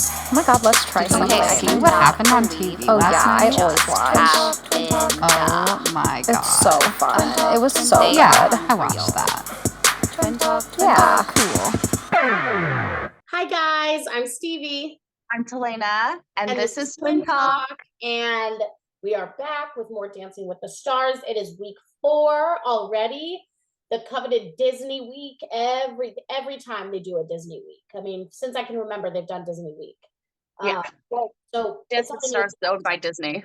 Oh my god, let's try something. Okay, See what happened on TV Oh last yeah, night? I always watch. Oh my god. It's so fun. It was so Yeah, good. I watched that. Yeah. Cool. Hi guys, I'm Stevie, I'm Talena, and this is Twin Talk, and we are back with more Dancing with the Stars. It is week 4 already, the coveted Disney week. Every time they do a Disney week, I mean, since I can remember, they've done Disney week. Yeah. So Dancing with the Stars is owned by Disney.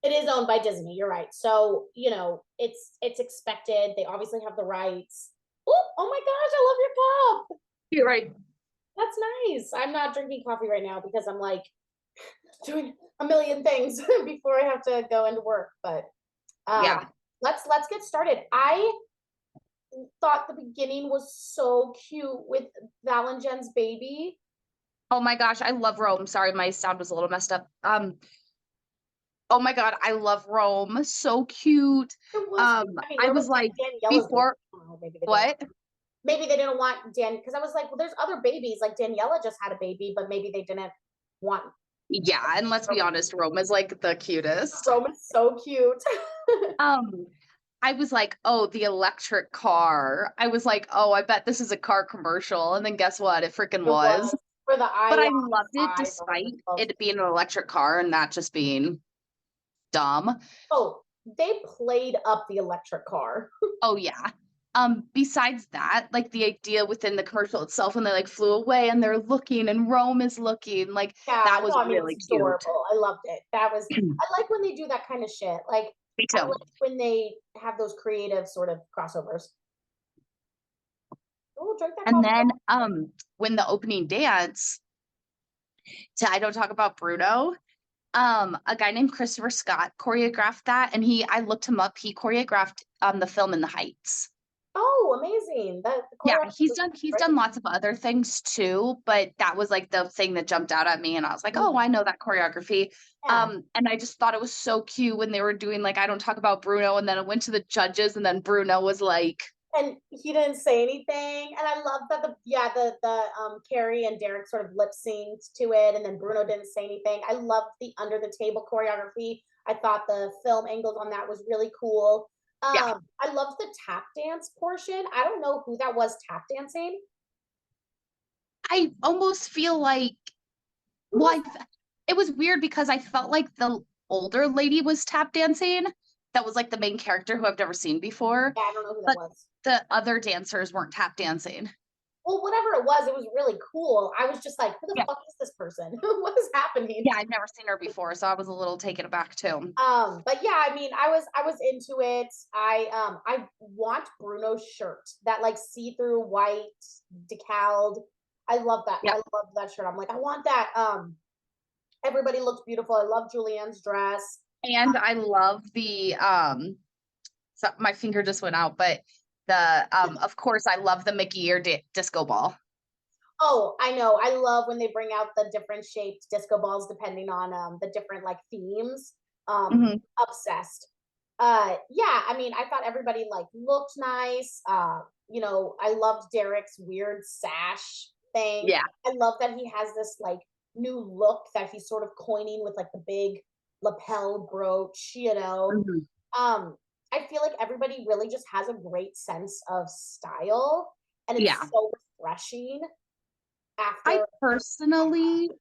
it is owned by Disney. You're right. So it's expected. They obviously have the rights. Oh my gosh, I love your cup. You're right. That's nice. I'm not drinking coffee right now because I'm like doing a million things before I have to go into work. But Yeah. let's get started. I thought the beginning was so cute with Val and Jen's baby. Oh my gosh, I love Rome. Sorry, my sound was a little messed up. Oh my god, I love Rome. So cute. It was. I was like before what? Maybe they didn't want Dan because I was like, well, there's other babies. Like Daniela just had a baby, but maybe they didn't want. Yeah, and let's be honest, Rome is like the cutest. Rome is so cute. I was like, oh, the electric car. I was like, oh, I bet this is a car commercial. And then guess what? It freaking was. For the But I loved it despite it being an electric car and that just being dumb. Oh, they played up the electric car. Oh yeah. Besides that, like the idea within the commercial itself when they like flew away and they're looking and Rome is looking, like that was really cute. Adorable. I loved it. That was I like when they do that kind of shit. Like Me too. I like when they have those creative sort of crossovers. Oh, drink that. And then when the opening dance to I Don't Talk About Bruno, a guy named Christopher Scott choreographed that, and I looked him up. He choreographed the film In the Heights. Oh, amazing! Yeah, he's done lots of other things too, but that was like the thing that jumped out at me, and I was like, oh, I know that choreography. Yeah. And I just thought it was so cute when they were doing like I Don't Talk About Bruno, and then it went to the judges, and then Bruno was like, and he didn't say anything, and I love that the Carrie and Derek sort of lip synced to it, and then Bruno didn't say anything. I loved the under the table choreography. I thought the film angles on that was really cool. yeah. I loved the tap dance portion. I don't know who that was tap dancing. I almost feel like, well, it was weird because I felt like the older lady was tap dancing. That was like the main character who I've never seen before. Yeah, I don't know who that was. The other dancers weren't tap dancing. Well, whatever it was really cool. I was just like, who the fuck is this person? What is happening? Yeah, I've never seen her before, so I was a little taken aback too. But yeah, I mean, I was into it. I want Bruno's shirt, that like see-through white decaled. I love that. Yeah. I love that shirt. I'm like, I want that. Everybody looks beautiful. I love Julianne's dress. And I love the so my finger just went out, but the of course I love the Mickey ear disco ball. Oh, I know. I love when they bring out the different shaped disco balls depending on the different like themes. Obsessed. Yeah, I mean, I thought everybody like looked nice. I loved Derek's weird sash thing. Yeah. I love that he has this like new look that he's sort of coining with like the big lapel brooch, I feel like everybody really just has a great sense of style, and it's so refreshing. I personally,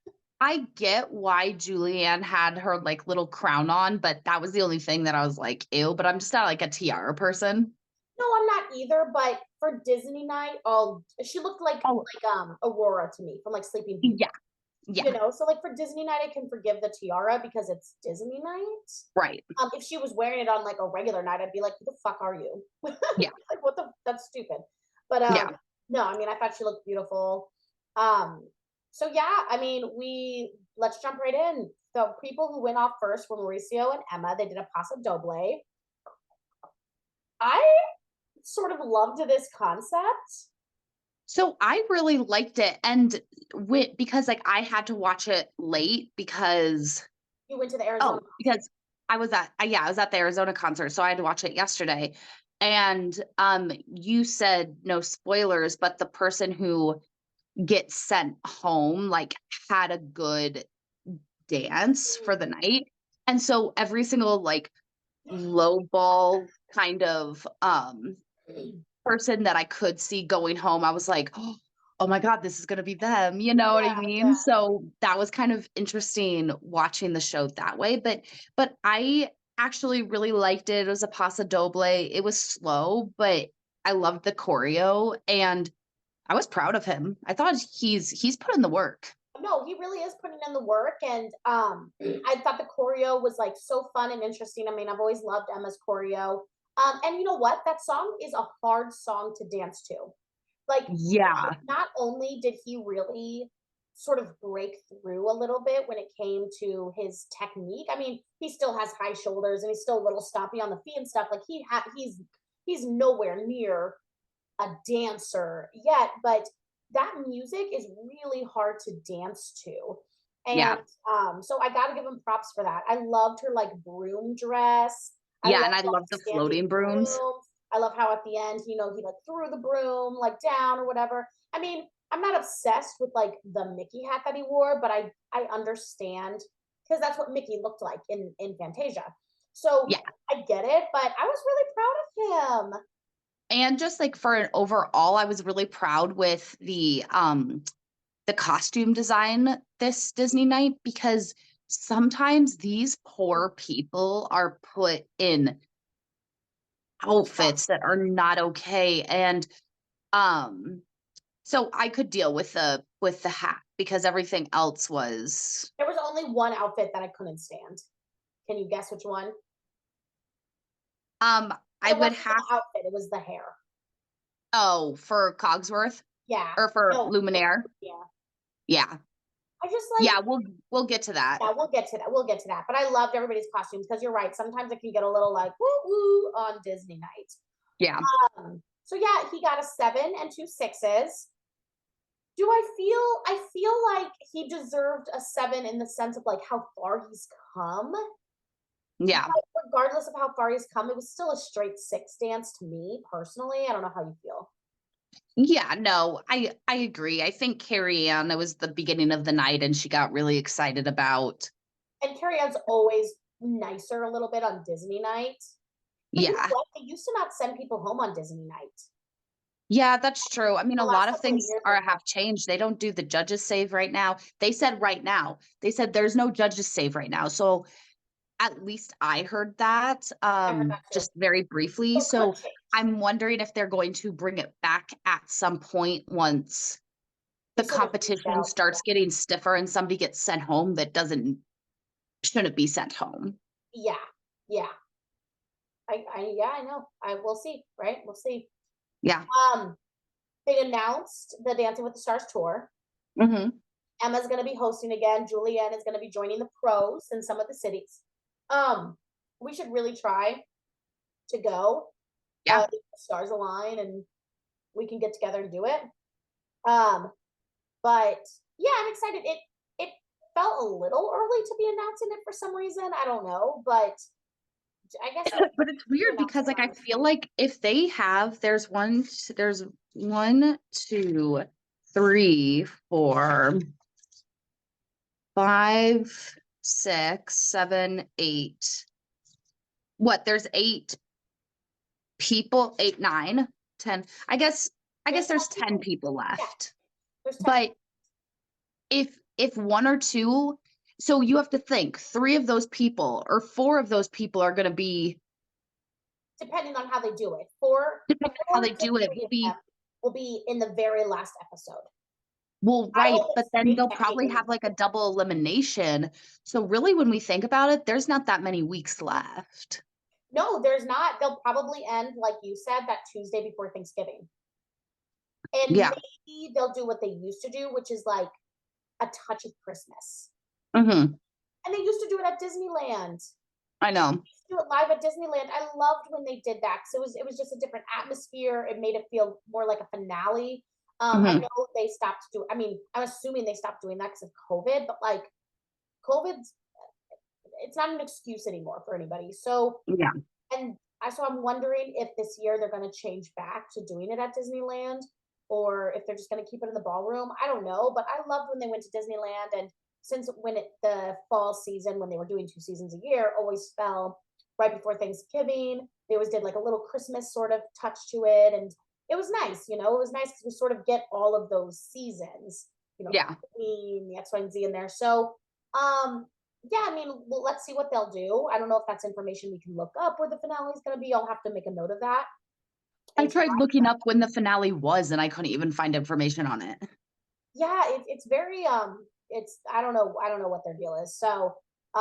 I get why Julianne had her like little crown on, but that was the only thing that I was like, ew, but I'm just not like a tiara person. No, I'm not either, but for Disney night, she looked like Aurora to me from like Sleeping Beauty. Yeah. Yeah. So like for Disney night, I can forgive the tiara because it's Disney night. Right. If she was wearing it on like a regular night, I'd be like, who the fuck are you? Yeah. Like that's stupid. But no, I mean, I thought she looked beautiful. So yeah, I mean, let's jump right in. The people who went off first were Mauricio and Emma. They did a paso doble. I sort of loved this concept. So I really liked it, and because like I had to watch it late because you went to the Arizona. Because I was at the Arizona concert, so I had to watch it yesterday. And you said no spoilers, but the person who get sent home, like, had a good dance for the night. And so every single, like, low ball kind of person that I could see going home, I was like, oh my God, this is gonna be them. You know what I Yeah, mean? yeah. So that was kind of interesting watching the show that way. But I actually really liked it. It was a paso doble. It was slow, but I loved the choreo and I was proud of him. I thought he's put in the work. No, he really is putting in the work, and I thought the choreo was like so fun and interesting. I mean, I've always loved Emma's choreo. And you know what? That song is a hard song to dance to. Like, Yeah. not only did he really sort of break through a little bit when it came to his technique. I mean, he still has high shoulders and he's still a little stompy on the feet and stuff. Like he's nowhere near a dancer yet, but that music is really hard to dance to. Yeah. And so I got to give him props for that. I loved her like broom dress. I Yeah, loved and I all love the the standing floating brooms. brooms. I love how at the end, he like threw the broom like down or whatever. I mean, I'm not obsessed with like the Mickey hat that he wore, but I understand because that's what Mickey looked like in Fantasia. So Yeah. I get it, but I was really proud of him. And just like for an overall, I was really proud with the costume design this Disney night because sometimes these poor people are put in outfits that are not okay. And um so I could deal with the hat because everything else was There was only one outfit that I couldn't stand. Can you guess which one? I It would wasn't have the outfit, it was the hair. for Cogsworth Yeah. or for No, Luminaire. yeah. Yeah. I just like Yeah, we'll get to that. yeah, we'll get to that. We'll get to that. But I loved everybody's costumes because you're right. Sometimes it can get a little like woo woo on Disney night. Yeah. So yeah, he got a 7 and 2 6s. I feel like he deserved a 7 in the sense of like how far he's come. Yeah. But regardless of how far he's come, it was still a straight 6 dance to me personally. I don't know how you feel. Yeah, no, I agree. I think Carrie Ann, it was the beginning of the night and she got really excited about. And Carrie Ann's always nicer a little bit on Disney night. But you know Yeah. what? They used to not send people home on Disney night. Yeah, that's true. I mean, The a lot last of couple of things years, are have changed. They don't do the judges save right now. They said right now. They said there's no judges save right now. So at least I heard that I heard that too. just very briefly. So it could So change. I'm wondering if they're going to bring it back at some point once They the sort of reached competition out. starts getting stiffer and somebody gets sent home that doesn't shouldn't be sent home. Yeah. Yeah. Yeah, I know. I We'll see, right? We'll see. Yeah. Um, they announced the Dancing with the Stars tour. Hmm. Emma's gonna be hosting again. Julianne is gonna be joining the pros in some of the cities. Um, we should really try to go. Yeah. If the stars align and we can get together and do it. Um, but yeah, I'm excited. It felt a little early to be announcing it for some reason. I don't know, but I guess But it's you weird announce because it like I around this feel time. like if they have there's 1, 2, 3, 4, 5, 6, 7, 8. What, there's 8 people, 8, 9, 10. I guess There's there's 10 10 people. people Yeah, left. there's 10 But if 1 or 2, so you have to think 3 of those people or 4 of those people are gonna be, depending on how they do it. Four, depending on how four they to do it, three will of be them will be in the very last episode. well, I right, hope but it's then three they'll probably technically. have, like, a double elimination. So, really, when we think about it, there's not that many weeks left. No, there's not. They'll probably end, like you said, that Tuesday before Thanksgiving. And Yeah. maybe they'll do what they used to do, which is like a touch of Christmas. Mhm. And they used to do it at Disneyland. I know. Do it live at Disneyland. I loved when they did that because it was just a different atmosphere. It made it feel more like a finale. I Mhm. know they stopped doing. I mean, I'm assuming they stopped doing that because of COVID, but like COVID's, it's not an excuse anymore for anybody. So Yeah. and I'm wondering if this year they're going to change back to doing it at Disneyland. or if they're just going to keep it in the ballroom. I don't know, but I loved when they went to Disneyland. And since the fall season, when they were doing 2 seasons a year, always fell right before Thanksgiving. They always did like a little Christmas sort of touch to it. And it was nice, it was nice because we sort of get all of those seasons, Yeah. the X, Y, and Z in there. So, yeah, I mean, well, let's see what they'll do. I don't know if that's information we can look up where the finale is going to be. I'll have to make a note of that. I tried looking up when the finale was, and I couldn't even find information on it. Yeah, it's very I don't know what their deal is. So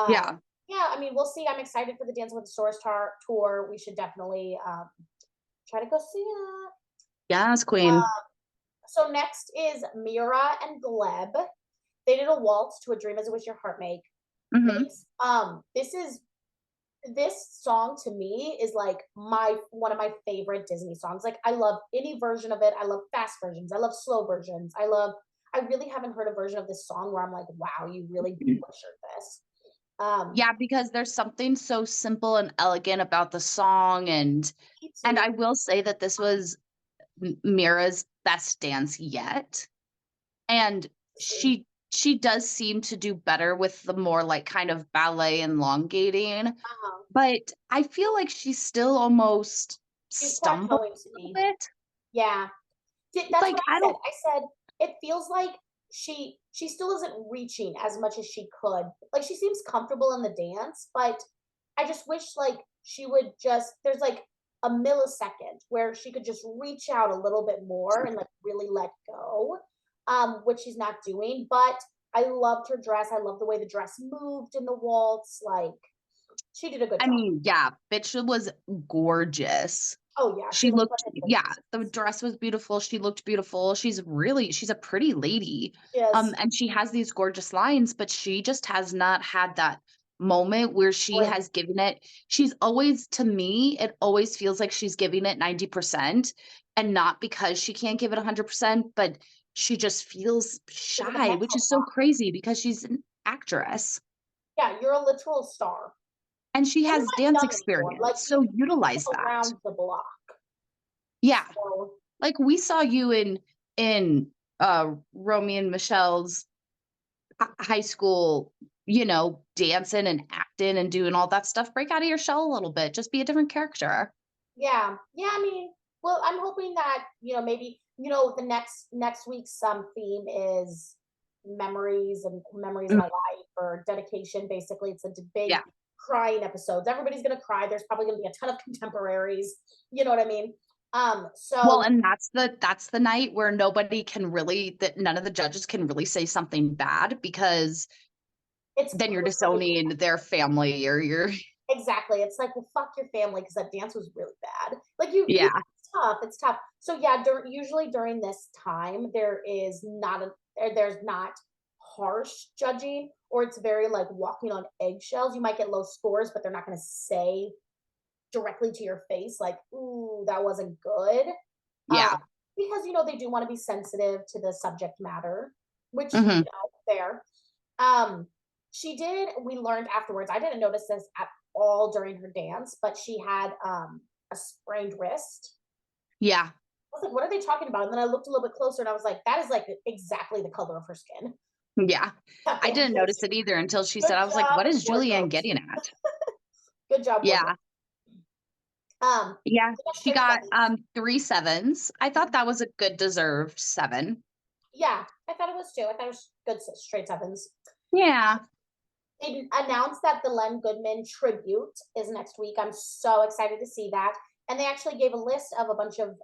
Yeah. yeah, I mean, we'll see. I'm excited for the Dancing with the Stars tour. We should definitely try to go see it. Yes, queen. So next is Mira and Gleb. They did a waltz to A Dream As I Wish Your Heart Makes. This song to me is like one of my favorite Disney songs. Like, I love any version of it. I love fast versions. I love slow versions. I really haven't heard a version of this song where I'm like, wow, you really butchered this. Yeah, because there's something so simple and elegant about the song, and I will say that this was Mira's best dance yet, and she does seem to do better with the more like kind of ballet elongating, but I feel like she's still almost stumbled a little bit. Yeah, that's like, what I said. I said it feels like she still isn't reaching as much as she could. Like, she seems comfortable in the dance, but I just wish like she would there's like a millisecond where she could just reach out a little bit more and like really let go, which she's not doing. But I loved her dress. I love the way the dress moved in the waltz. Like, she did a good job. I mean, yeah, bitch was gorgeous. Oh yeah, she looked, yeah, the dress was beautiful. She looked beautiful. She's a pretty lady. Yes. And she has these gorgeous lines, but she just has not had that moment where she has given it. She's always, to me, it always feels like she's giving it 90%, and not because she can't give it 100%, but she just feels shy, which is so crazy because she's an actress. Yeah, you're a literal star. And she has dance experience, like, so utilize that. Around the block. Yeah. So, like, we saw you in Romy and Michelle's high school, dancing and acting and doing all that stuff. Break out of your shell a little bit. Just be a different character. yeah. Yeah, I mean, well, I'm hoping that, maybe, the next week's theme is memories of my life, or dedication. Basically, it's a big crying episodes. Everybody's gonna cry. There's probably gonna be a ton of contemporaries. You know what I mean? Well, and that's the night where nobody can really, that none of the judges can really say something bad, because then you're disowning their family, or you're exactly. It's like, well, fuck your family, because that dance was really bad. Like, yeah. It's tough. So yeah, usually during this time there's not harsh judging, or it's very like walking on eggshells. You might get low scores, but they're not going to say directly to your face like, ooh, that wasn't good. Yeah. Because they do want to be sensitive to the subject matter, which fair. We learned afterwards, I didn't notice this at all during her dance, but she had a sprained wrist. Yeah. I was like, what are they talking about? And then I looked a little bit closer, and I was like, that is like exactly the color of her skin. Yeah. I didn't notice it either until she said, I was like, what is Julianne getting at? Good job. Yeah. Yeah, she got 3 7s. I thought that was a good deserved 7. Yeah, I thought it was too. I thought it was good straight 7s. Yeah. They announced that the Len Goodman tribute is next week. I'm so excited to see that. And they actually gave a list of a bunch of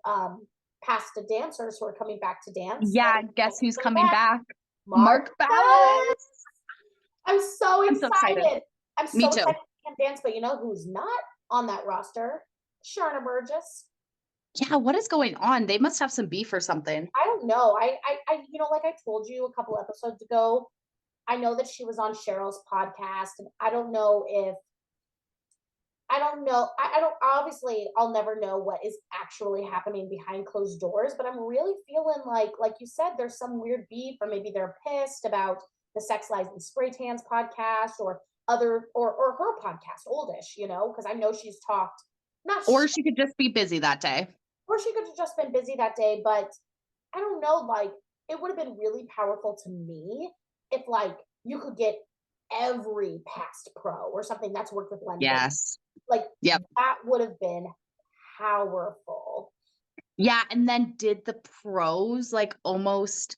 past dancers who are coming back to dance. Yeah, guess who's coming back? Mark Bass. I'm so excited. I'm so Me too. excited to see him dance, but you know who's not on that roster? Sharna Burgess. Yeah, what is going on? They must have some beef or something. I don't know. I like I told you a couple episodes ago, I know that she was on Cheryl's podcast, and I don't know. Obviously I'll never know what is actually happening behind closed doors, but I'm really feeling like you said, there's some weird beef, or maybe they're pissed about the Sex Lies and Spray Tans podcast, or her podcast, Oldish, because I know she's talked, or she could just be busy that day. Or she could have just been busy that day, but I don't know, like, it would have been really powerful to me if, like, you could get every past pro or something that's worked with Len. Yes. Like, Yep. that would have been powerful. Yeah, and then did the pros, like, almost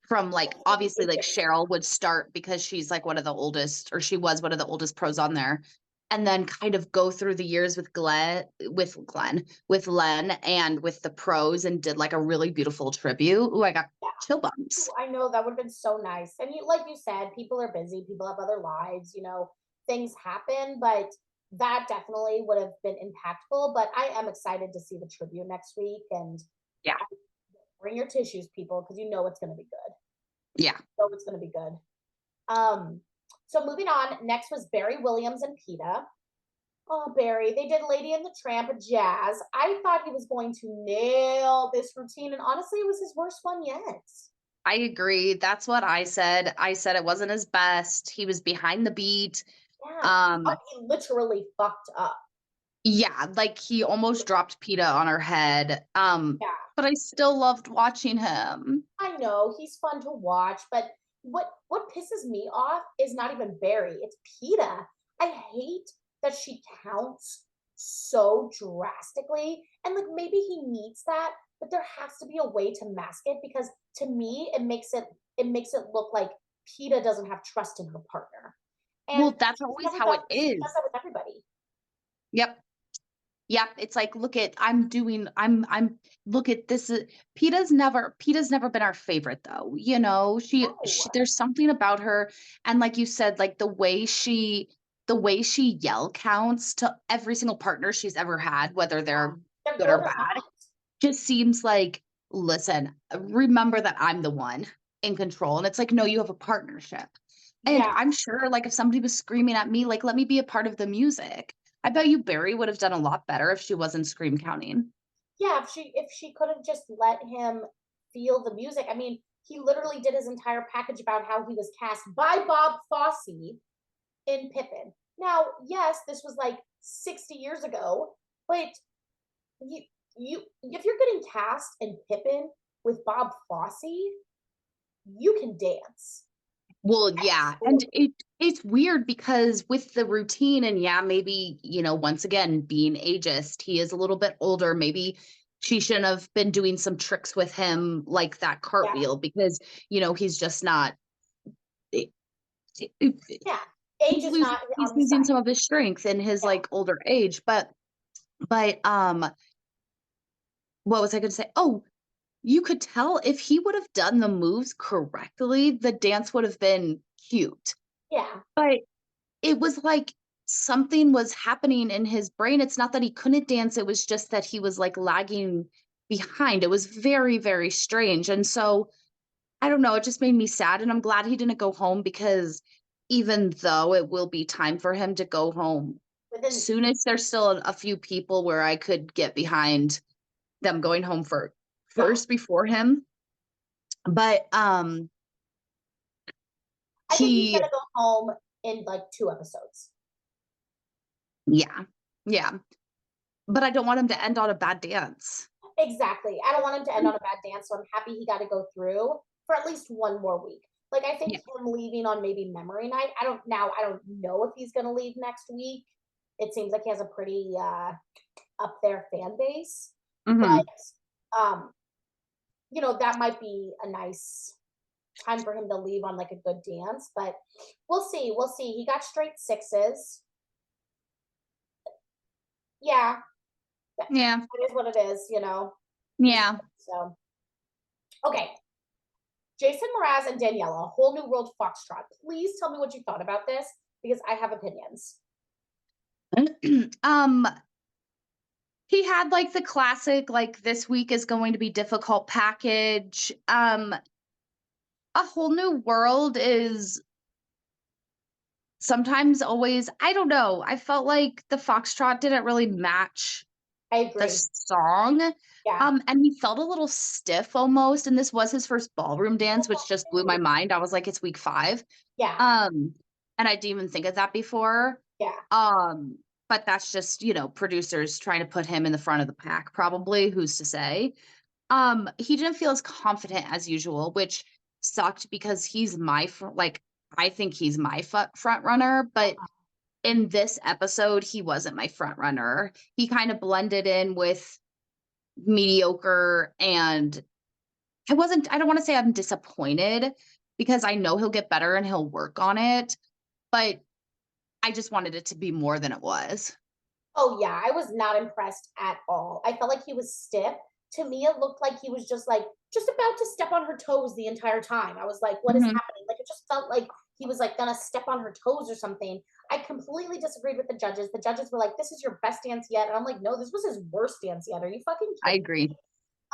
from, like, obviously, like, Cheryl would start because she's, like, one of the oldest, or she was one of the oldest pros on there, and then kind of go through the years with Len, and with the pros, and did, like, a really beautiful tribute. Ooh, I got chill bumps. I know, that would have been so nice. And you, like you said, people are busy, people have other lives, you know, things happen, but that definitely would have been impactful. But I am excited to see the tribute next week, and Yeah. bring your tissues, people, because you know it's going to be good. Yeah. So it's going to be good. So moving on, next was Barry Williams and PETA. Oh, Barry, they did Lady and the Tramp Jazz. I thought he was going to nail this routine, and honestly, it was his worst one yet. I agree. That's what I said. I said it wasn't his best. He was behind the beat. Yeah, he literally fucked up. Yeah, like, he almost dropped PETA on her head. Yeah, But I still loved watching him. I know he's fun to watch, but what pisses me off is not even Barry, it's PETA. I hate that she counts so drastically, and like maybe he needs that, but there has to be a way to mask it, because to me it makes it look like PETA doesn't have trust in her partner. And Well, that's always how it she does is. that with everybody. Yep. Yep. It's like, look at, look at this. PETA's never been our favorite though. You know, No. there's something about her. And like you said, like the way she yell counts to every single partner she's ever had, whether they're They're good good or or bad, not. just seems like, listen, remember that I'm the one in control. And it's like, no, you have a partnership. And Yeah. I'm sure, like, if somebody was screaming at me, like, let me be a part of the music. I bet you Barry would have done a lot better if she wasn't scream counting. Yeah, if she could have just let him feel the music. I mean, he literally did his entire package about how he was cast by Bob Fosse in Pippin. Now, yes, this was like 60 years ago, but you you if you're getting cast in Pippin with Bob Fosse, you can dance. Well, yeah, and it's weird because with the routine, and yeah, maybe, once again, being ageist, he is a little bit older. Maybe she shouldn't have been doing some tricks with him like that Yeah, cartwheel, because, he's just not it, it- yeah. Age he's is losing not he's on his losing side. some of his strength in his, Yeah. like, older age. But what was I going to say? Oh, you could tell if he would have done the moves correctly, the dance would have been cute. Yeah. But it was like something was happening in his brain. It's not that he couldn't dance, it was just that he was, like, lagging behind. It was very, very strange. And so, I don't know, it just made me sad, and I'm glad he didn't go home, because even though it will be time for him to go home Within soonish, there's still a few people where I could get behind them going home yeah. first before him. But I think he's he gonna go home in like 2 episodes. yeah. Yeah. But I don't want him to end on a bad dance. Exactly. I don't want him to end on a bad dance, so I'm happy he got to go through for at least one more week. Like I think Yeah. him leaving on maybe memory night. I don't know if he's gonna leave next week. It seems like he has a pretty up there fan base. Mhm. But that might be a nice time for him to leave on like a good dance. But we'll see. We'll see. He got straight sixes. Yeah, Yeah. it is what it is. Yeah. So okay. Jason Mraz and Daniela, Whole New World Foxtrot. Please tell me what you thought about this, because I have opinions. Um, he had, like, the classic, like, this week is going to be difficult package. A Whole New World is sometimes always, I don't know. I felt like the foxtrot didn't really match I the agree. song. Yeah. And he felt a little stiff almost, and this was his first ballroom dance, which just blew my mind. I was like, it's week 5. Yeah. And I didn't even think of that before. Yeah. But that's just, producers trying to put him in the front of the pack, probably. Who's to say? He didn't feel as confident as usual, which sucked because he's I think he's my front runner, but in this episode, he wasn't my front runner. He kind of blended in with mediocre, and I don't want to say I'm disappointed because I know he'll get better and he'll work on it, but I just wanted it to be more than it was. Oh yeah, I was not impressed at all. I felt like he was stiff. To me, it looked like he was just about to step on her toes the entire time. I was like, what is Mhm. happening? Like it just felt like he was like gonna step on her toes or something. I completely disagreed with the judges. The judges were like, this is your best dance yet. And I'm like, no, this was his worst dance yet. Are you fucking I kidding? agree.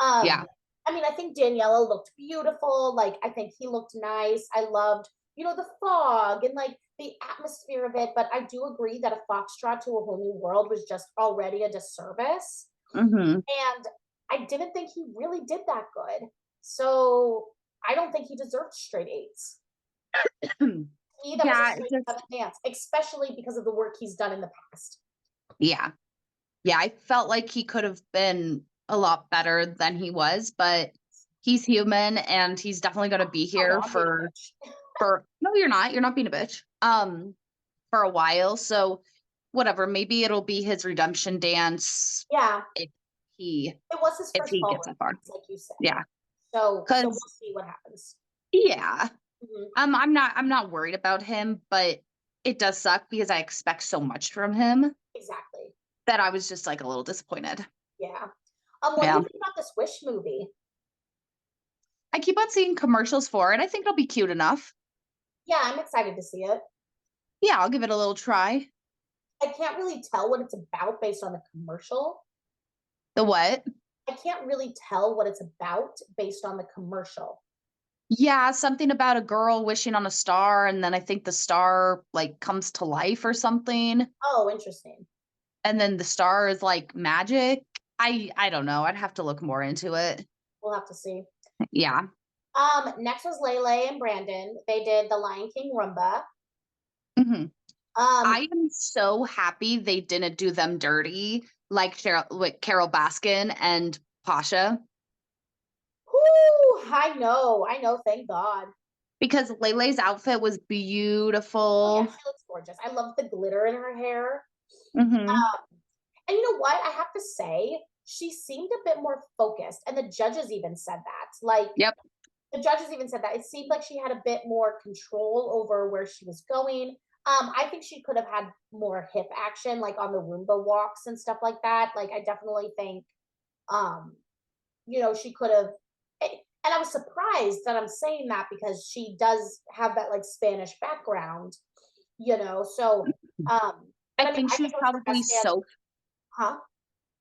Um, Yeah. I mean, I think Daniela looked beautiful. Like, I think he looked nice. I loved, the fog and like the atmosphere of it. But I do agree that a foxtrot to a whole new world was just already a disservice. Mhm. And I didn't think he really did that good. So I don't think he deserved straight eights. To me, that was a Yeah, straight seven dance, especially because of the work he's done in the past. yeah. Yeah, I felt like he could have been a lot better than he was, but he's human and he's definitely going to be Oh, no, here I'm being a bitch. for no, you're not. You're not being a bitch. For a while. So whatever, maybe it'll be his redemption dance Yeah, if he it was his if first he ballroom gets that far. dance, like you said. Yeah. So we'll Cuz see what happens. yeah. Mhm. I'm not worried about him, but it does suck because I expect so much from him Exactly. that I was just like a little disappointed. Yeah. What do Yeah. you think about this Wish movie? I keep on seeing commercials for it. I think it'll be cute enough. Yeah, I'm excited to see it. Yeah, I'll give it a little try. I can't really tell what it's about based on the commercial. The what? I can't really tell what it's about based on the commercial. Yeah, something about a girl wishing on a star, and then I think the star like comes to life or something, Oh, interesting. and then the star is like magic. I don't know. I'd have to look more into it. We'll have to see. Yeah. Next was Lele and Brandon. They did the Lion King Rumba. hmm Um, I am so happy they didn't do them dirty like Carol Baskin and Pasha whoo, I know, thank God. because Lele's outfit was Oh yeah, beautiful. she looks gorgeous. I love the glitter in her hair. hmm And you know what? I have to say, she seemed a bit more focused. And the judges even said that. Like, Yep. the judges even said that. It seemed like she had a bit more control over where she was going. I think she could have had more hip action, like on the Roomba walks and stuff like that. Like, I definitely think, um, she could have. And I was surprised that I'm saying that because she does have that like Spanish background, So, but I I mean, think I she think was it was her probably best dance, so huh?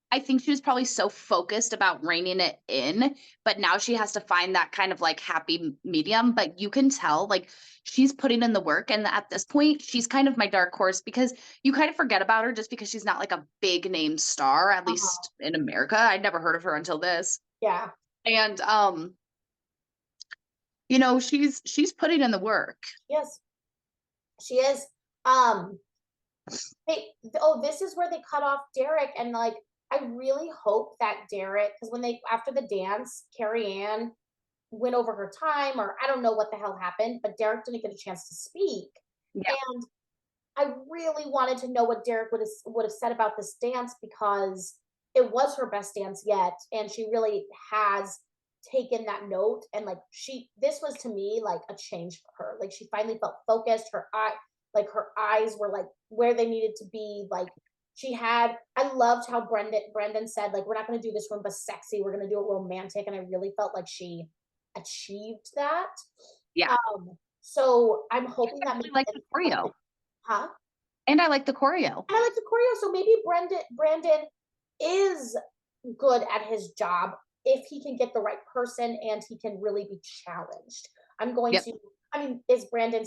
I think she was probably so focused about reining it in, but now she has to find that kind of like happy medium. But you can tell, like, she's putting in the work. And at this point, she's kind of my dark horse because you kind of forget about her just because she's not like a big name star, at Uh-huh. least in America. I'd never heard of her until this. Yeah. And she's putting in the work. Yes, she is. Um, this is where they cut off Derek, and like, I really hope that Derek, because when they after the dance, Carrie Ann went over her time, or I don't know what the hell happened, but Derek didn't get a chance to speak, Yeah. and I really wanted to know what Derek would have said about this dance because it was her best dance yet, and she really has taken that note and like this was to me like a change for her. Like she finally felt focused. Her eyes were like where they needed to be. Like I loved how Brendan said like we're not going to do this Roomba sexy. We're going to do it romantic, and I really felt like she achieved that. Yeah. So I'm hoping I that really maybe like the choreo. huh? And I like the choreo. I like the choreo, so maybe Brandon is good at his job if he can get the right person and he can really be challenged. I'm going Yep. to. I mean, is Brandon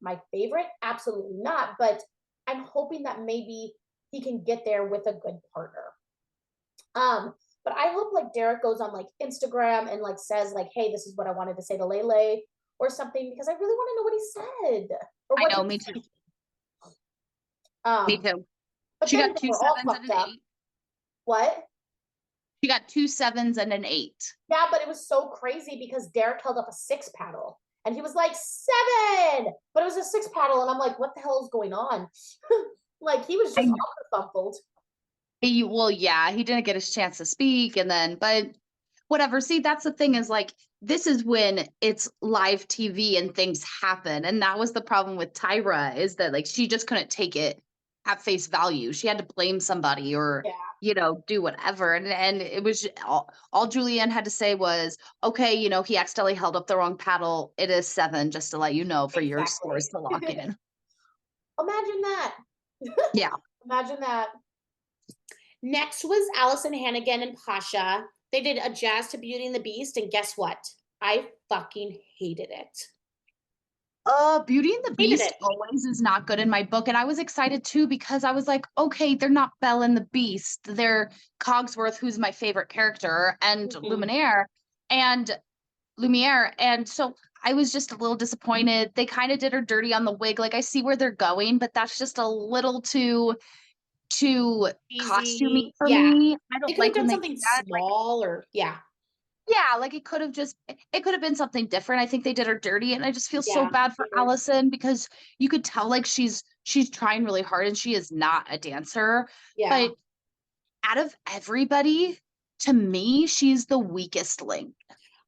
my favorite? Absolutely not. But I'm hoping that maybe he can get there with a good partner. But I hope like Derek goes on like Instagram and like says like, "Hey, this is what I wanted to say to Lele" or something because I really want to know what he said or I what know, he me was too. thinking. Me Um, too. but She then got they two were all sevens and fucked an up. eight. What? She got 2 7s and an 8. Yeah, but it was so crazy because Derek held up a 6 paddle and he was like 7, but it was a 6 paddle, and I'm like, what the hell is going on? Like he was just fumbled. Well, yeah, he didn't get his chance to speak, and then, but whatever. See, that's the thing is like, this is when it's live TV and things happen. And that was the problem with Tyra, is that like she just couldn't take it at face value. She had to blame somebody or, do whatever. And it was all Julianne had to say was, okay, he accidentally held up the wrong paddle. It is 7, just to let you know, for your scores to lock in. Imagine that. Yeah. Imagine that. Next was Allison Hannigan and Pasha. They did a jazz to Beauty and the Beast, and guess what? I fucking hated it. Beauty and the Beast always is not good in my book. And I was excited too, because I was like, okay, they're not Belle and the Beast. They're Cogsworth, who's my favorite character, and Lumiere. And so I was just a little disappointed. They kind of did her dirty on the wig. Like, I see where they're going, but that's just a little too costumey for me. I don't like when they do that. Small or Yeah, like it could have been something different. I think they did her dirty, and I just feel so bad for Allison, because you could tell like she's trying really hard and she is not a dancer. Yeah. But out of everybody, to me, she's the weakest link.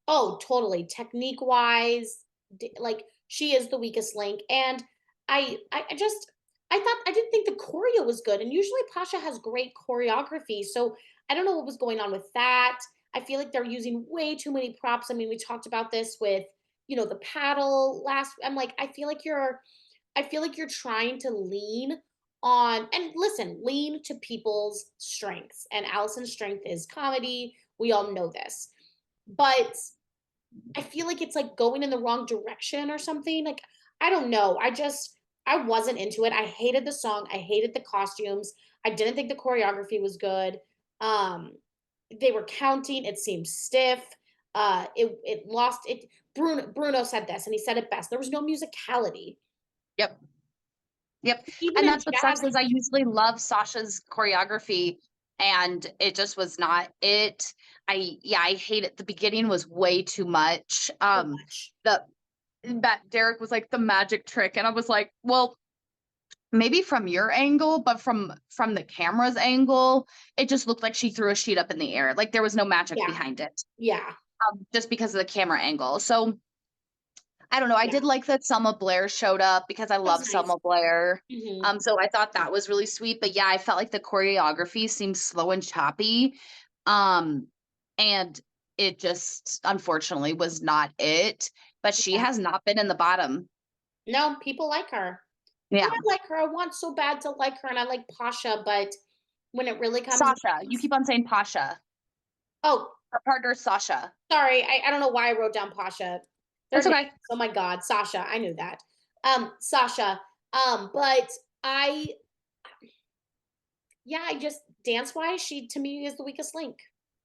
Oh, totally. Technique wise, like she is the weakest link. And I didn't think the choreo was good. And usually Pasha has great choreography. So I don't know what was going on with that. I feel like they're using way too many props. I mean, we talked about this with, the paddle last. I'm like, I feel like you're trying to lean on, and listen, lean to people's strengths. And Allison's strength is comedy. We all know this. But I feel like it's like going in the wrong direction or something. Like, I don't know. I wasn't into it. I hated the song. I hated the costumes. I didn't think the choreography was good. They were counting. It seemed stiff. It lost it. Bruno said this, and he said it best. There was no musicality. Yep. And that's what sucks, is I usually love Sasha's choreography, and it just was not it. I hate it. The beginning was way too much. That Derek was like the magic trick, and I was like, well, maybe from your angle, but from the camera's angle, it just looked like she threw a sheet up in the air. Like there was no magic behind it. Yeah. Just because of the camera angle. So I don't know. I did like that Selma Blair showed up, because I love Selma Blair. So I thought that was really sweet. But yeah, I felt like the choreography seemed slow and choppy. And it just unfortunately was not it. But she has not been in the bottom. No, people like her. Yeah. I like her. I want so bad to like her, and I like Pasha, but when it really comes Sasha. You keep on saying Pasha. Oh. Her partner is Sasha. Sorry, I don't know why I wrote down Pasha. That's okay. Oh my God, Sasha. I knew that. Sasha. But I just dance-wise, she to me is the weakest link.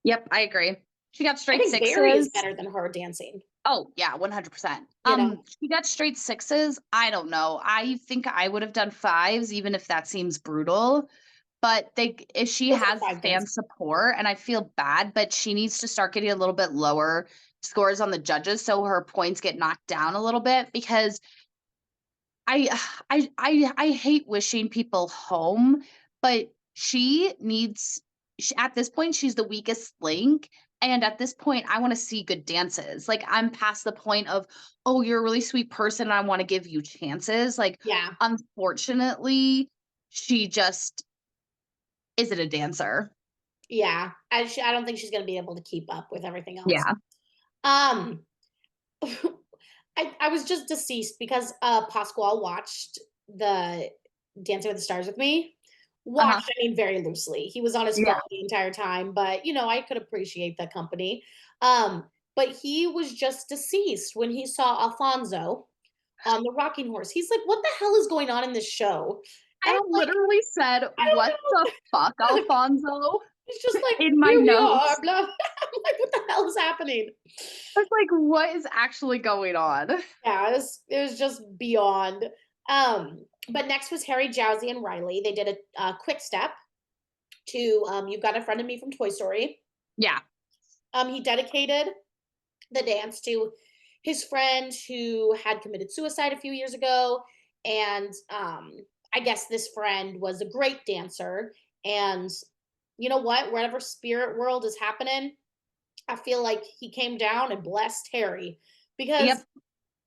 Yep, I agree. She got straight 6s. Barry is better than her dancing. Oh yeah, 100%. She got straight 6s. I don't know. I think I would have done 5s, even if that seems brutal. But if she has fan support, and I feel bad, but she needs to start getting a little bit lower scores on the judges, so her points get knocked down a little bit, because I hate wishing people home, but at this point, she's the weakest link. And at this point, I want to see good dances. Like, I'm past the point of, oh, you're a really sweet person, and I want to give you chances. Like, unfortunately, she just isn't a dancer. Yeah. I don't think she's going to be able to keep up with everything else. Yeah. I was just deceased because Pasquale watched the Dancing with the Stars with me. I mean, very loosely. He was on his phone the entire time, but I could appreciate the company. But he was just deceased when he saw Alfonso on the rocking horse. He's like, what the hell is going on in this show? And I literally said, what the fuck, Alfonso? He's just like, in my notes. Blah. I'm like, what the hell is happening? I was like, what is actually going on? Yeah, it was just beyond. But next was Harry, Jowsey, and Riley. They did a quick step to You've Got a Friend in Me from Toy Story. Yeah. He dedicated the dance to his friend who had committed suicide a few years ago, and I guess this friend was a great dancer. And you know what? Whatever spirit world is happening, I feel like he came down and blessed Harry because Yep.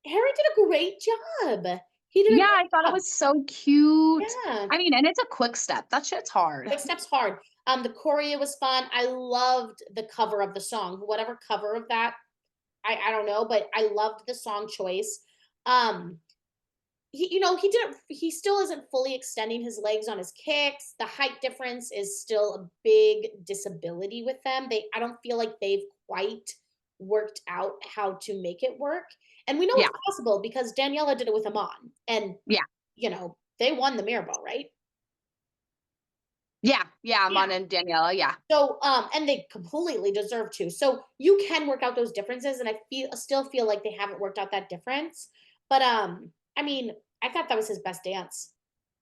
Harry did a great job. He did a Yeah, I great thought it job. was so cute. Yeah. I mean, and it's a quick step. That shit's hard. Quick Step's hard. The choreo was fun. I loved the cover of the song. Whatever cover of that, I don't know, but I loved the song choice. Um, he didn't. He still isn't fully extending his legs on his kicks. The height difference is still a big disability with them. I don't feel like they've quite worked out how to make it work. And we know Yeah. it's possible because Daniela did it with Amon, and Yeah. they won the Mirabelle, right? Yeah. Yeah. Yeah. Amon and Daniela. Yeah. So, and they completely deserve to. So you can work out those differences, and still feel like they haven't worked out that difference. But I mean, I thought that was his best dance.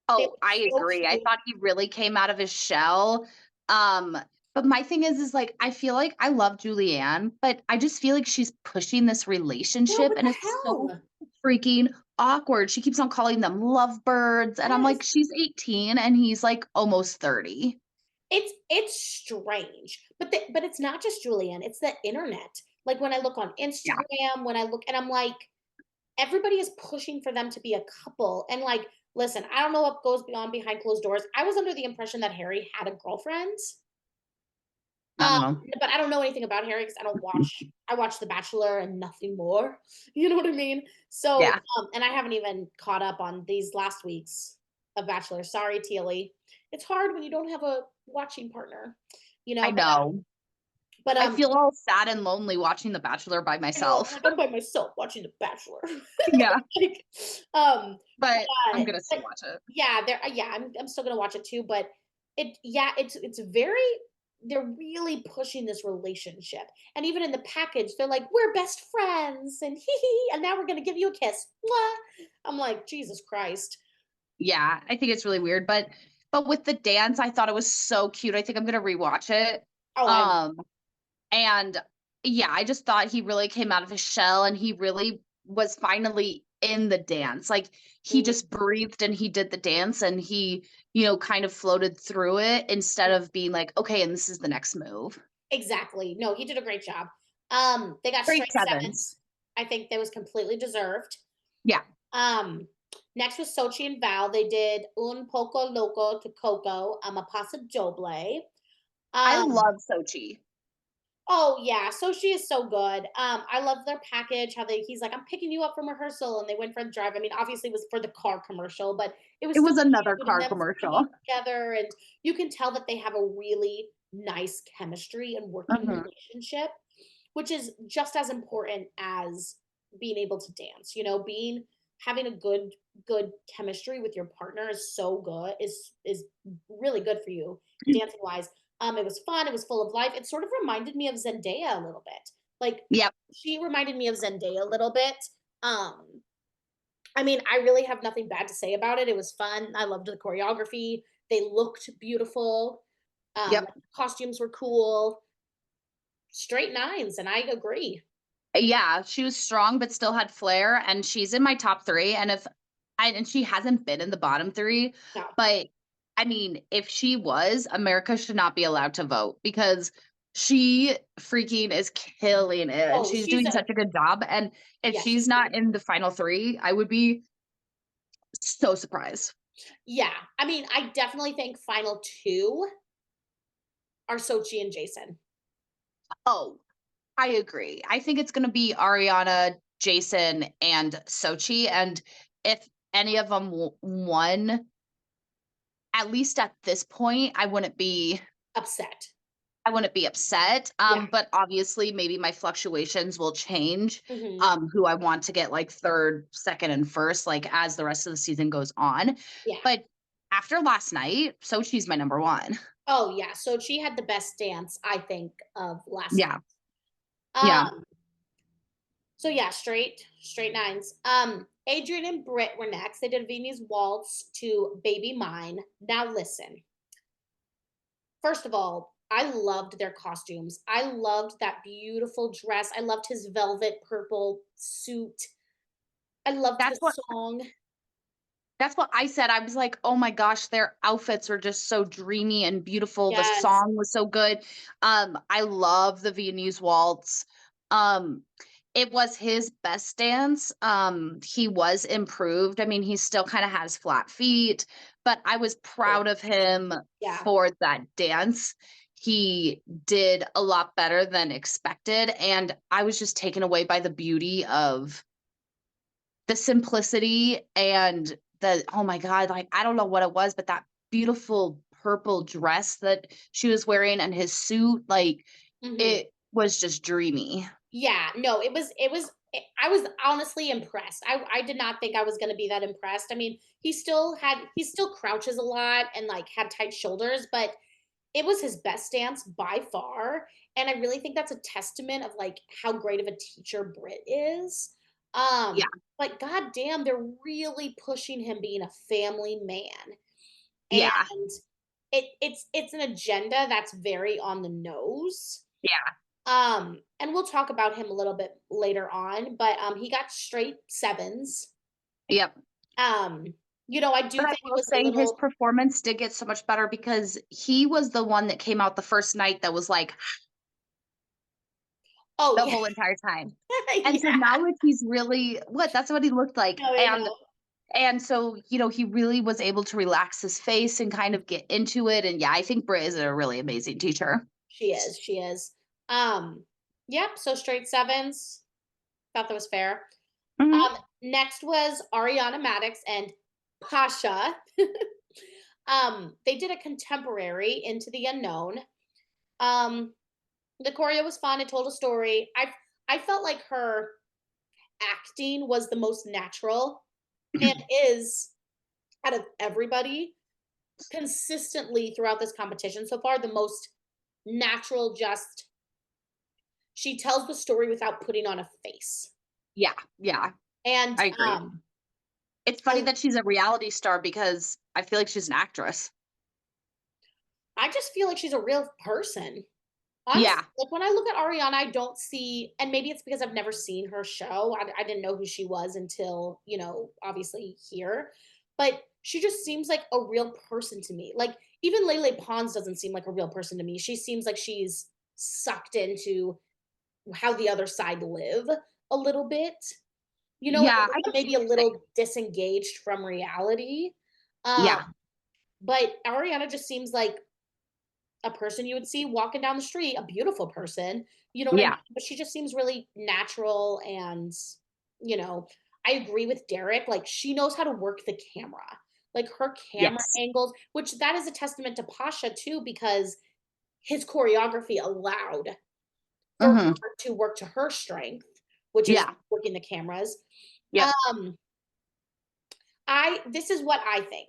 They Oh, look I so agree. I cute. thought he really came out of his shell. Um, but my thing is like I feel like I love Julianne, but I just feel like she's pushing this Girl, relationship what and the it's so hell? freaking awkward. She keeps on calling them lovebirds, and I'm Yes. like, she's 18 and he's like almost 30. It's strange, but it's not just Julianne. It's the internet. Like when I look on Yeah. Instagram, when I look, and I'm like, everybody is pushing for them to be a couple. And like, listen, I don't know what goes beyond behind closed doors. I was under the impression that Harry had a girlfriend. I Um, don't know. but I don't know anything about Harry because I watch The Bachelor and nothing more. You know what I mean? So, Yeah, and I haven't even caught up on these last weeks of Bachelor. Sorry, Teely. It's hard when you don't have a watching partner, I but know. but I feel all sad and lonely watching The Bachelor by I know, I'm myself. like, I'm by myself watching The Bachelor. Yeah, Like, um, but I'm uh, gonna still but watch it. I'm still gonna watch it too, but it's very they're really pushing this relationship. And even in the package, they're like, "We're best friends," and hee hee, and now we're gonna give you a kiss. Mwah. I'm like, Jesus Christ. Yeah, I think it's really weird, but with the dance, I thought it was so cute. I think I'm gonna rewatch it. Oh, Um, and yeah, I just thought he really came out of his shell and he really was finally in the dance. Like he mhm, just breathed and he did the dance and he, kind of floated through it instead of being like, okay, and this is the next move. exactly. No, he did a great job. They got Great straight sevens. sevens. I think that was completely deserved. Yeah. Um, Next was Sochi and Val. They did Un Poco Loco to Coco, a Pasa Doble. I Um, love Sochi. oh yeah, Sochi is so good. I love their package, how he's like, I'm picking you up from rehearsal, and they went for a drive. I mean, obviously it was for the car commercial, but it was It still was another cute and car them commercial. singing together, and you can tell that they have a really nice chemistry and working Mhm. relationship, which is just as important as being able to dance. Being having a good chemistry with your partner is so good is really good for you dancing wise. It was fun. It was full of life. It sort of reminded me of Zendaya a little bit. Like Yep. she reminded me of Zendaya a little bit. Um, I mean, I really have nothing bad to say about it. It was fun. I loved the choreography. They looked beautiful. Yep. Costumes were cool. Straight nines, and I agree. Yeah, she was strong but still had flair, and she's in my top 3, and she hasn't been in the bottom 3, No. but, I mean, if she was, America should not be allowed to vote because she freaking is killing it, and Oh, she's she's doing a such a good job, and if yeah, she's she's not in the final 3, I would be so surprised. yeah. I mean, I definitely think final 2 are Sochi and Jason. Oh, I agree. I think it's gonna be Ariana, Jason, and Sochi, and if any of them won, at least at this point, Upset. I wouldn't be upset, Yeah. but obviously, maybe my fluctuations will change, Mhm. who I want to get, like, 3rd, 2nd, and 1st, like, as the rest of the season goes on, Yeah. but after last night, Sochi's my number 1. Oh, yeah. So she had the best dance, I think, of last night. Yeah, yeah. Um, so yeah, straight nines. Adrian and Britt were next. They did Vini's waltz to Baby Mine. Now listen. First of all, I loved their costumes. I loved that beautiful dress. I loved his velvet purple suit. I loved the That's what song. That's what I said. I was like, "Oh my gosh, their outfits are just so dreamy and beautiful. The Yes. song was so good." I love the Viennese waltz. Um, it was his best dance. He was improved. I mean, he still kind of has flat feet, but I was proud of him Yeah. for that dance. He did a lot better than expected, and I was just taken away by the beauty of the simplicity and the oh my god, like, I don't know what it was, but that beautiful purple dress that she was wearing and his suit, like, Mhm. it was just dreamy. Yeah, no, I was honestly impressed. I did not think I was gonna be that impressed. I mean, he still crouches a lot and, like, had tight shoulders, but it was his best dance by far, and I really think that's a testament of, like, how great of a teacher Brit is. Yeah, But goddamn, they're really pushing him being a family man, yeah, and it's an agenda that's very on the nose. yeah, And we'll talk about him a little bit later on, but he got straight sevens. yep. Um, I do But I think it will was a say his little. performance did get so much better because he was the one that came out the first night that was, like, Oh the yeah, whole entire time. And so yeah. now, like, he's really that's what he looked like, No, I know. and so, he really was able to relax his face and kind of get into it, and yeah, I think Brit is a really amazing teacher. She is. She is. Yep. So straight sevens. Thought that was fair. Mhm. Next was Ariana Madix and Pasha. They did a contemporary Into the Unknown. Um, the choreo was fun. It told a story. I felt like her acting was the most natural and is out of everybody consistently throughout this competition so far the most natural. Just she tells the story without putting on a face. Yeah, yeah, And I agree. It's funny I that she's a reality star because I feel like she's an actress. I just feel like she's a real person. Honestly, Yeah, like when I look at Ariana, I don't see, and maybe it's because I've never seen her show. I didn't know who she was until, obviously here. But she just seems like a real person to me. Like even Lele Pons doesn't seem like a real person to me. She seems like she's sucked into how the other side live a little bit. yeah, I get Maybe what a you're saying. little disengaged from reality. Um, Yeah, but Ariana just seems like a person you would see walking down the street, a beautiful person, you know what I mean? yeah, But she just seems really natural and, you know, I agree with Derek, like, she knows how to work the camera. Like, her camera yes. angles, which that is a testament to Pasha too, because his choreography allowed for Mhm. her to work to her strength, which is Yeah, working the cameras. yep. Um, I this is what I think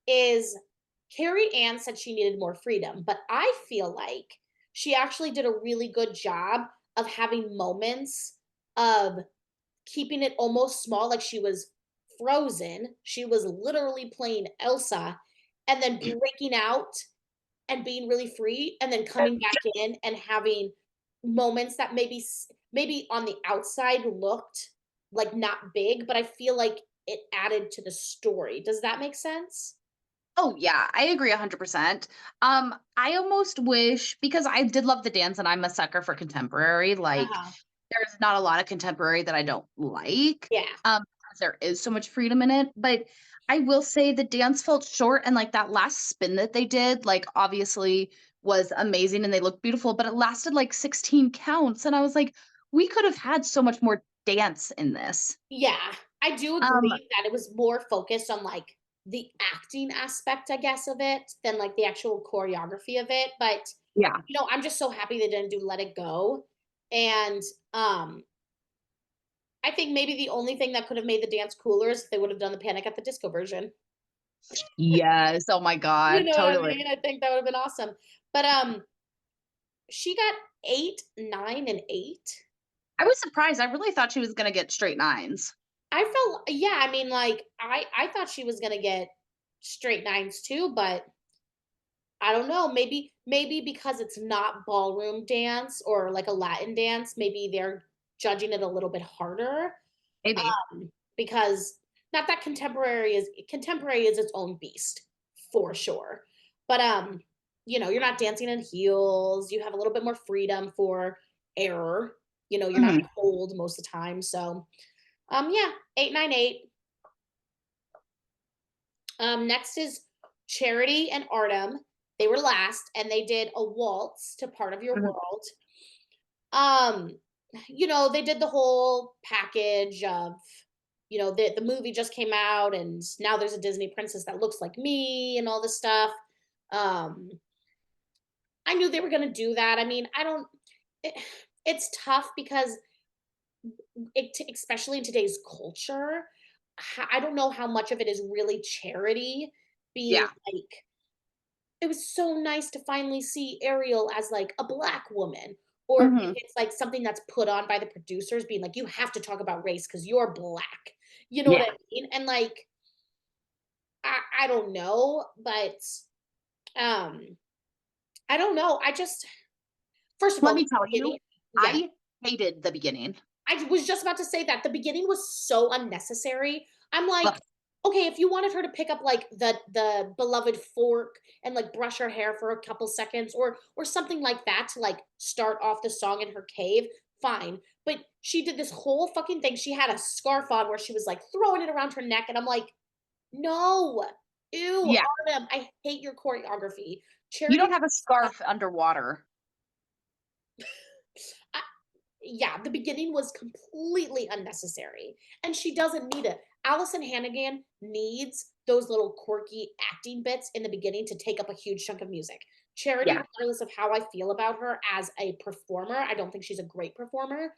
is Carrie Ann said she needed more freedom, but I feel like she actually did a really good job of having moments of keeping it almost small, like she was frozen. She was literally playing Elsa and then breaking out and being really free and then coming back in and having moments that maybe on the outside looked like not big, but I feel like it added to the story. Does that make sense? Oh, yeah, I agree 100%. I almost wish because I did love the dance and I'm a sucker for contemporary, like, Uh-huh. there's not a lot of contemporary that I don't like, Yeah. 'cause there is so much freedom in it, but I will say the dance felt short and, like, that last spin that they did, like, obviously was amazing and they looked beautiful, but it lasted, like, 16 counts, and I was like, "We could have had so much more dance in this." Yeah, I do Um, agree that it was more focused on, like, the acting aspect, I guess, of it than, like, the actual choreography of it, but, yeah. I'm just so happy they didn't do Let It Go, and, um, I think maybe the only thing that could have made the dance cooler is if they would have done the Panic at the Disco version. Yes, oh my You god, know what I totally. mean? I think that would have been awesome, but, she got 8, 9, and 8. I was surprised, I really thought she was gonna get straight nines. I felt yeah, I mean, like, I thought she was gonna get straight 9s too, but I don't know, maybe because it's not ballroom dance or like a Latin dance, maybe they're judging it a little bit harder, Maybe. because not that contemporary is its own beast for sure. But you're not dancing in heels, you have a little bit more freedom for error. You're not Mhm. cold most of the time. So yeah, 898. Next is Charity and Artem. They were last and they did a waltz to Part of Your Mhm. World. Um, they did the whole package of, the movie just came out and now there's a Disney princess that looks like me and all this stuff. Um, I knew they were gonna do that. I mean, I don't it, it's tough because especially in today's culture, I don't know how much of it is really charity being Yeah. like it was so nice to finally see Ariel as like a black woman. Or if Mhm. it's like something that's put on by the producers being like, you have to talk about race because you're black. You know what Yeah. I mean? And like, I don't know, but um, I don't know. I just first of Let all, me the tell you, beginning, yeah, I hated the beginning. I was just about to say that the beginning was so unnecessary. I'm like, Ugh. okay, if you wanted her to pick up like the beloved fork and like brush her hair for a couple seconds or something like that to like start off the song in her cave, fine. But she did this whole fucking thing. She had a scarf on where she was like throwing it around her neck, and I'm like, no, ew, Yeah. Artem, I hate your choreography. You Charity, don't have a scarf underwater. yeah, the beginning was completely unnecessary, and she doesn't need it. Allison Hannigan needs those little quirky acting bits in the beginning to take up a huge chunk of music. Charity, Yeah. regardless of how I feel about her as a performer, I don't think she's a great performer.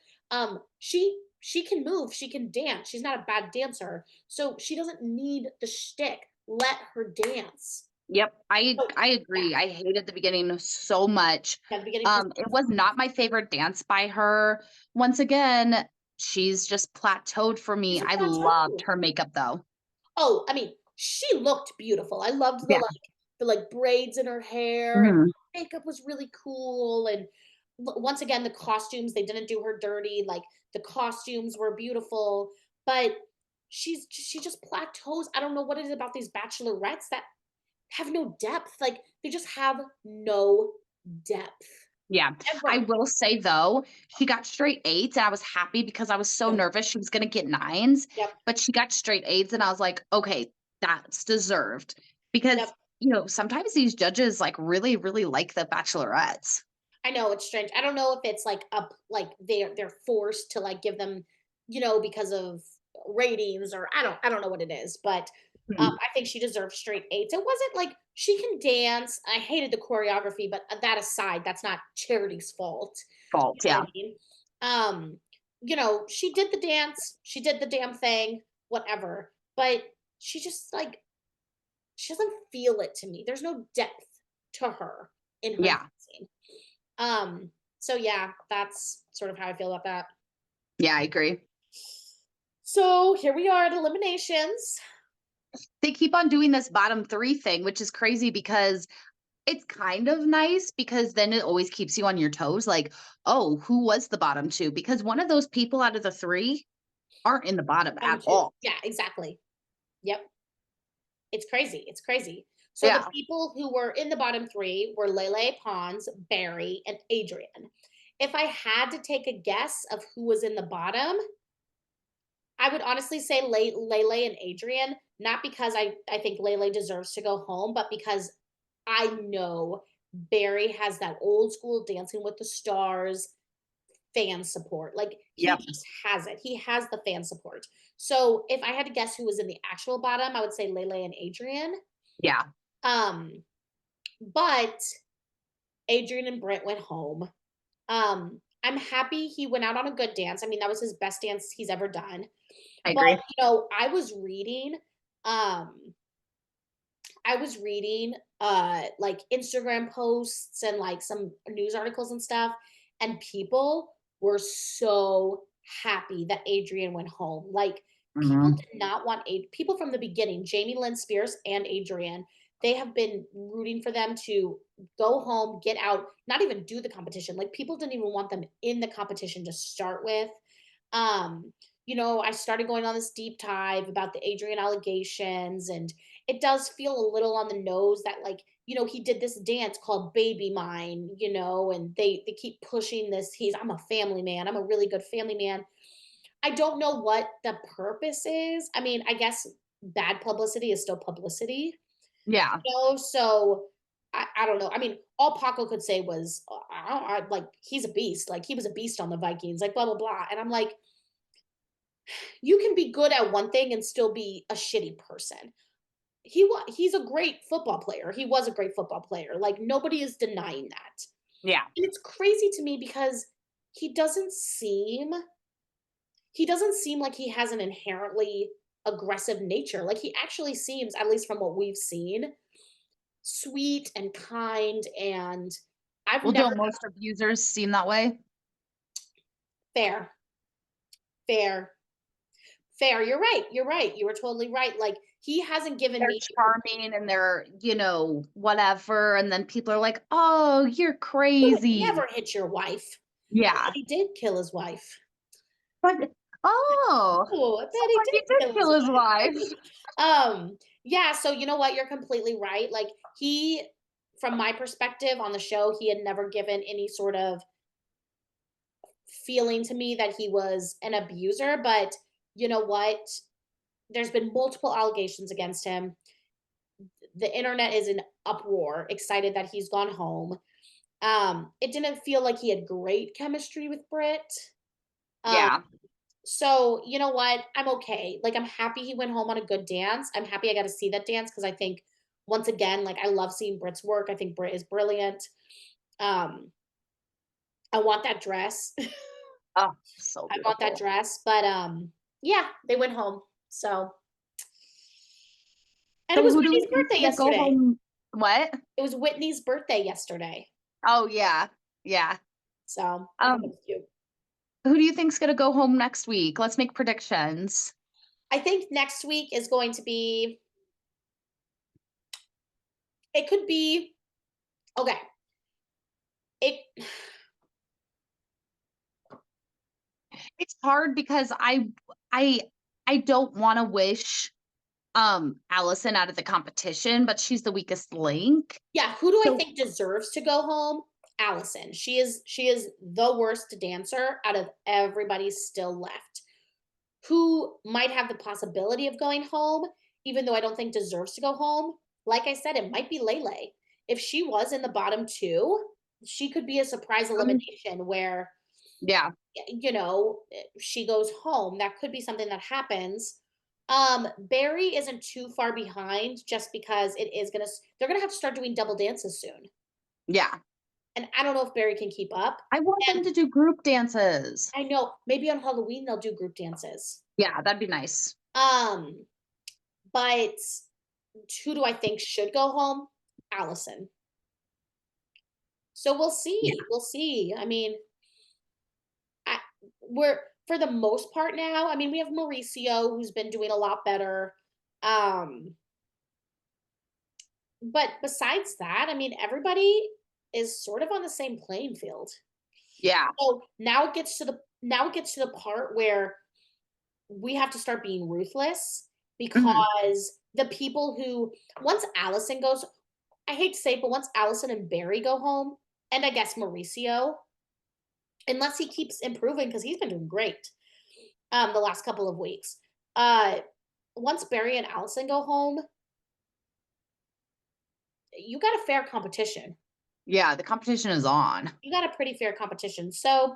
She can move, she can dance. She's not a bad dancer, so she doesn't need the shtick. Let her dance. Yep, So I yeah, agree. I hated the beginning so much. yeah, the beginning was It was not my favorite dance by her. Once again, she's just plateaued for me. she's a I loved plateau. her makeup though. Oh, I mean, she looked beautiful. I loved Yeah. the like braids in her hair, and Mhm. makeup was really cool. And once again, the costumes, they didn't do her dirty. Like the costumes were beautiful, but she just plateaus. I don't know what it is about these bachelorettes that have no depth. Like they just have no depth Yeah. I ever. will say though, she got straight A's and I was happy because I was so Yep, nervous she was gonna get nines, yep, but she got straight A's and I was like, okay, that's deserved. yep. Because, sometimes these judges like really, really like the bachelorettes. I know it's strange. I don't know if it's like up like they're forced to like give them, because of ratings, or I don't know what it is, but Mhm. I think she deserves straight eights. It wasn't like she can dance. I hated the choreography, but that aside, that's not Charity's fault. You Fault. know what Yeah. I mean? She did the dance, she did the damn thing, whatever. But she just like she doesn't feel it to me. There's no depth to her in her Yeah. dancing. So yeah, that's sort of how I feel about that. Yeah, I agree. So here we are at eliminations. They keep on doing this bottom 3 thing, which is crazy because it's kind of nice because then it always keeps you on your toes, like, "Oh, who was the bottom 2?" Because one of those people out of the 3 aren't in the bottom Bottom at two. all. Yeah, exactly. Yep. It's crazy. It's crazy. So the Yeah, people who were in the bottom three were Lele Pons, Barry, and Adrian. If I had to take a guess of who was in the bottom, I would honestly say Lele and Adrian, not because I think Lele deserves to go home, but because I know Barry has that old school Dancing with the Stars fan support. Like he yep, just has it. He has the fan support. So if I had to guess who was in the actual bottom, I would say Lele and Adrian. yeah, Um, but Adrian and Brent went home. I'm happy he went out on a good dance. I mean, that was his best dance he's ever done. I But agree. I was reading um like Instagram posts and like some news articles and stuff, and people were so happy that Adrian went home. Like people Mhm, did not want people from the beginning, Jamie Lynn Spears and Adrian, they have been rooting for them to go home, get out, not even do the competition. Like people didn't even want them in the competition to start with. Um, I started going on this deep dive about the Adrian allegations, and it does feel a little on the nose that like, he did this dance called Baby Mine, and they keep pushing this. I'm a family man. I'm a really good family man. I don't know what the purpose is. I mean, I guess bad publicity is still publicity, Yeah. so I don't know. I mean, all Paco could say was, like, he's a beast. Like, he was a beast on the Vikings, like, blah, blah, blah. And I'm like, you can be good at one thing and still be a shitty person. He's a great football player. He was a great football player. Like, nobody is denying that. Yeah. And it's crazy to me because he doesn't seem like he has an inherently aggressive nature. Like, he actually seems, at least from what we've seen, sweet and kind, and I've Well, never don't most abusers seem that way? fair. Fair. Fair. You're right. You're right. You were totally right. Like, he hasn't given They're me charming and they're, whatever. And then people are like, oh, you're He would crazy. never hit your wife. Yeah. He did kill his wife. But, oh, Oh, I bet so he did kill his wife. Yeah, so you know what? You're completely right. Like, from my perspective on the show, he had never given any sort of feeling to me that he was an abuser, but you know what? There's been multiple allegations against him. The internet is in uproar, excited that he's gone home. It didn't feel like he had great chemistry with Britt. Yeah. So, you know what? I'm okay. Like, I'm happy he went home on a good dance. I'm happy I got to see that dance because I think, once again, like, I love seeing Britt's work. I think Britt is brilliant. Um, I want that dress. Oh, so I beautiful. want that dress. But yeah, they went home. So, and it was who do we Whitney's think birthday is gonna go yesterday. home? What? It was Whitney's birthday yesterday. Oh, yeah. Yeah. So, I thought it was cute. Who do you think's gonna go home next week? Let's make predictions. I think next week is going to be, it could be, okay. It's hard because I don't want to wish Allison out of the competition, but she's the weakest link. Yeah, who do I think deserves to go home? Allison. She is the worst dancer out of everybody still left. Who might have the possibility of going home, even though I don't think deserves to go home? Like I said, it might be Lele. If she was in the bottom two, she could be a surprise elimination where, Yeah. she goes home. That could be something that happens. Barry isn't too far behind just because they're gonna have to start doing double dances soon. Yeah. And I don't know if Barry can keep up. I want them to do group dances. I know maybe on Halloween they'll do group dances. Yeah, that'd be nice. But who do I think should go home? Allison. So we'll see. Yeah. We'll see. I mean, we're for the most part now. I mean, we have Mauricio who's been doing a lot better. But besides that, I mean, everybody is sort of on the same playing field. Yeah. So now it gets to the part where we have to start being ruthless because the people who, once Allison goes, I hate to say it, but once Allison and Barry go home, and I guess Mauricio, unless he keeps improving because he's been doing great the last couple of weeks. Once Barry and Allison go home, you got a fair competition. Yeah, the competition is on. You got a pretty fair competition. So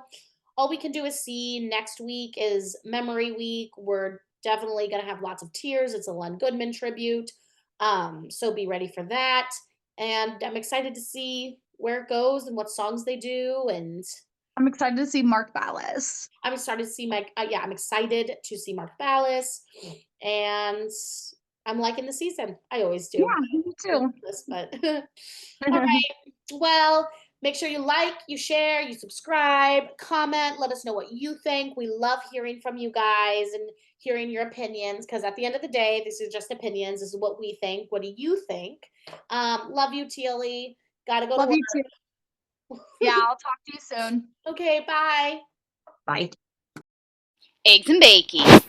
all we can do is see. Next week is Memory Week. We're definitely going to have lots of tears. It's a Len Goodman tribute. So be ready for that. And I'm excited to see where it goes and what songs they do. And I'm excited to see Mark Ballas. I'm excited to see I'm excited to see Mark Ballas. And I'm liking the season. I always do. Yeah, me too. But all right. Well, make sure you like, you share, you subscribe, comment, let us know what you think. We love hearing from you guys. And hearing your opinions, because at the end of the day, this is just opinions. This is what we think. What do you think? Love you, TLE. Gotta go Love to you too. work. Yeah, I'll talk to you soon. Okay, bye. Bye. Eggs and bacon.